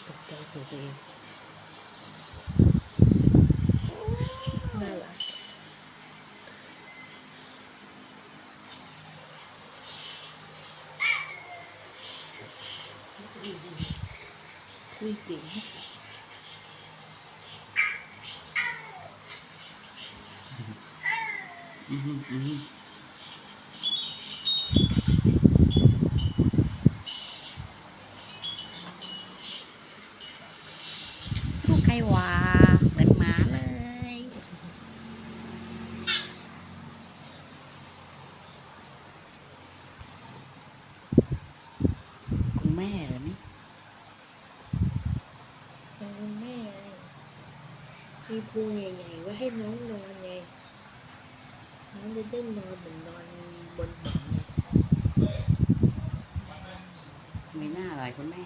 ตกใจเสียตัวเองน่ารักคุยเก่งลูกไก่หวาเหมือนหมาเลยคุณแม่เหรอนี่คุณแม่มีพุงใหญ่ๆไว้ให้น้องนอนไงน้องจะได้นอนเหมือนนอนบนเบาะไง มีหน้าอร่อยคุณแม่